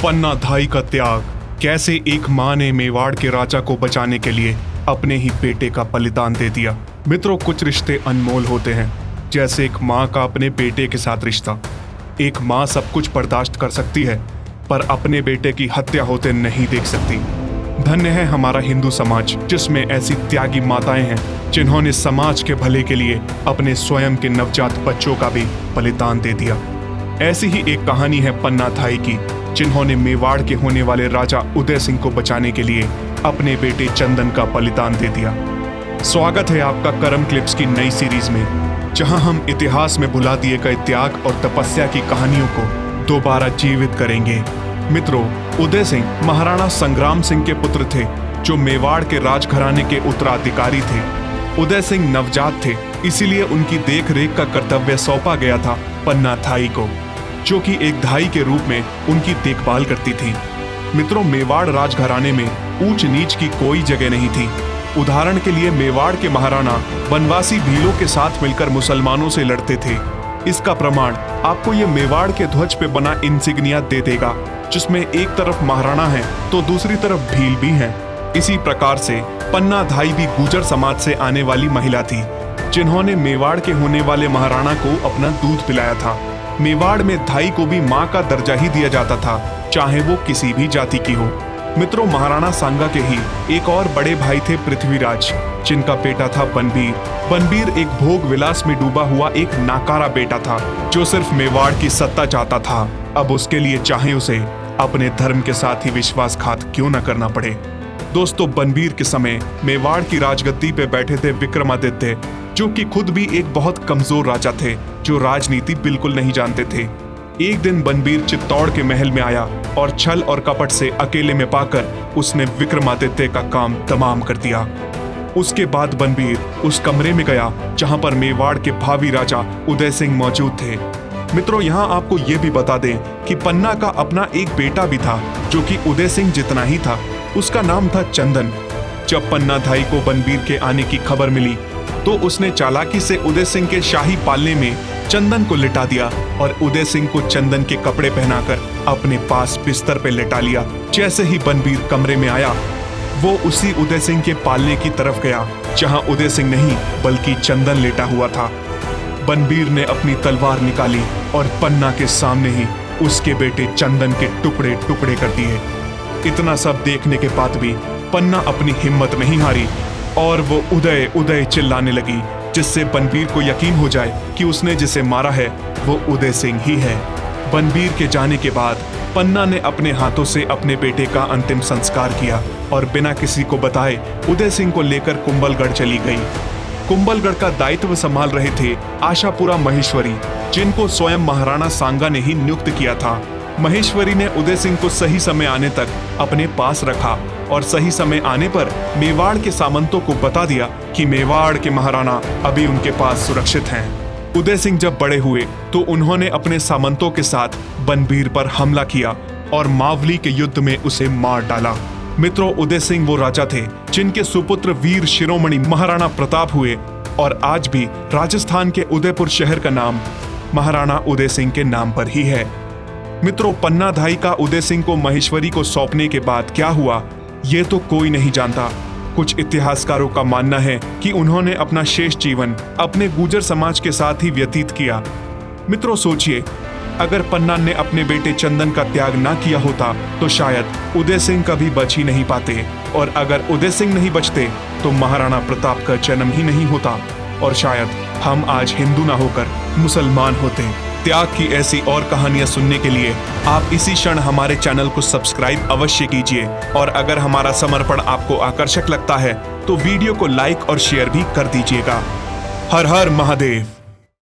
पन्ना धाई का त्याग। कैसे एक माँ ने मेवाड़ के राजा को बचाने के लिए अपने ही बेटे का बलिदान दे दिया। मित्रों, कुछ रिश्ते अनमोल होते हैं, जैसे एक माँ का अपने बेटे के साथ रिश्ता। एक माँ सब कुछ बर्दाश्त कर सकती है, पर अपने बेटे की हत्या होते नहीं देख सकती। धन्य है हमारा हिंदू समाज, जिसमें ऐसी त्यागी माताएं हैं जिन्होंने समाज के भले के लिए अपने स्वयं के नवजात बच्चों का भी बलिदान दे दिया। ऐसी ही एक कहानी है पन्ना धाई की, जिन्होंने मेवाड़ के होने वाले राजा उदय सिंह को बचाने के लिए अपने बेटे चंदन का बलिदान दे दिया। स्वागत है आपका करम क्लिप्स की नई सीरीज में, जहां हम इतिहास में भुला दिए गए त्याग और तपस्या की कहानियों को दोबारा जीवित करेंगे। मित्रों, उदय सिंह महाराणा संग्राम सिंह के पुत्र थे, जो मेवाड़ के राजघराने के उत्तराधिकारी थे। उदय सिंह नवजात थे, इसीलिए उनकी देख रेख का कर्तव्य सौंपा गया था पन्ना धाई को, जो कि एक धाई के रूप में उनकी देखभाल करती थी। मित्रों, मेवाड़ राजघराने में ऊंच नीच की कोई जगह नहीं थी। उदाहरण के लिए मेवाड़ के महाराणा वनवासी भीलों के साथ मिलकर मुसलमानों से लड़ते थे। इसका प्रमाण आपको ये मेवाड़ के ध्वज पे बना इंसिग्निया दे देगा, जिसमें एक तरफ महाराणा है तो दूसरी तरफ भील भी हैं। इसी प्रकार से पन्ना धाई भी गुर्जर समाज से आने वाली महिला थी, जिन्होंने मेवाड़ के होने वाले महाराणा को अपना दूध पिलाया था। मेवाड़ में धाई को भी माँ का दर्जा ही दिया जाता था, चाहे वो किसी भी जाति की हो। मित्रों, महाराणा सांगा के ही एक और बड़े भाई थे पृथ्वीराज, जिनका बेटा था बनबीर। बनबीर एक भोग विलास में डूबा हुआ एक नाकारा बेटा था, जो सिर्फ मेवाड़ की सत्ता चाहता था। अब उसके लिए चाहे उसे अपने धर्म के साथ ही विश्वासघात क्यों न करना पड़े। दोस्तों, बनबीर के समय मेवाड़ की राजगद्दी पे बैठे थे विक्रमादित्य, जो कि खुद भी एक बहुत कमजोर राजा थे, जो राजनीति बिल्कुल नहीं जानते थे। एक दिन बनबीर चित्तौड़ के महल में आया और छल और कपट से अकेले में पाकर उसने विक्रमादित्य का काम तमाम कर दिया। उसके बाद बनबीर उस कमरे में गया जहां पर मेवाड़ के भावी राजा उदय सिंह मौजूद थे। मित्रों, यहाँ आपको ये भी बता दें कि पन्ना का अपना एक बेटा भी था, जो कि उदय सिंह जितना ही था। उसका नाम था चंदन। जब पन्ना धाई को बनबीर के आने की खबर मिली, तो उसने चालाकी से उदय सिंह के शाही पालने में चंदन को लिटा दिया और उदय सिंह को चंदन के कपड़े पहनाकर अपने पास बिस्तर पे लिटा लिया। जैसे ही बनबीर कमरे में आया, वो उसी उदय सिंह के पालने की तरफ गया, जहां उदय सिंह नहीं बल्कि चंदन लेटा हुआ था। बनबीर ने अपनी तलवार निकाली और पन्ना के सामने ही उसके बेटे चंदन के टुकड़े टुकड़े कर दिए। इतना सब देखने के बाद भी पन्ना अपनी हिम्मत नहीं हारी और वो उदय उदय चिल्लाने लगी, जिससे बनबीर को यकीन हो जाए कि उसने जिसे मारा है वो उदय सिंह ही है। बनबीर के जाने के बाद पन्ना ने अपने हाथों से अपने बेटे का अंतिम संस्कार किया और बिना किसी को बताए उदय सिंह को लेकर कुंभलगढ़ चली गई। कुंभलगढ़ का दायित्व संभाल रहे थे आशापुरा महेश्वरी, जिनको स्वयं महाराणा सांगा ने ही नियुक्त किया था। महेश्वरी ने उदय सिंह को सही समय आने तक अपने पास रखा और सही समय आने पर मेवाड़ के सामंतों को बता दिया कि मेवाड़ के महाराणा अभी उनके पास सुरक्षित हैं। उदय सिंह जब बड़े हुए तो उन्होंने अपने सामंतों के साथ बनबीर पर हमला किया और मावली के युद्ध में उसे मार डाला। मित्रों, उदय सिंह वो राजा थे जिनके सुपुत्र वीर शिरोमणि महाराणा प्रताप हुए और आज भी राजस्थान के उदयपुर शहर का नाम महाराणा उदय सिंह के नाम पर ही है। मित्रों, पन्ना धाई का उदय सिंह को महेश्वरी को सौंपने के बाद क्या हुआ, ये तो कोई नहीं जानता। कुछ इतिहासकारों का मानना है कि उन्होंने अपना शेष जीवन अपने गुर्जर समाज के साथ ही व्यतीत किया। मित्रों, सोचिए, अगर पन्ना ने अपने बेटे चंदन का त्याग ना किया होता तो शायद उदय सिंह कभी बच ही नहीं पाते, और अगर उदय सिंह नहीं बचते तो महाराणा प्रताप का जन्म ही नहीं होता और शायद हम आज हिंदू ना होकर मुसलमान होते। त्याग की ऐसी और कहानियां सुनने के लिए आप इसी क्षण हमारे चैनल को सब्सक्राइब अवश्य कीजिए, और अगर हमारा समर्पण आपको आकर्षक लगता है तो वीडियो को लाइक और शेयर भी कर दीजिएगा। हर हर महादेव।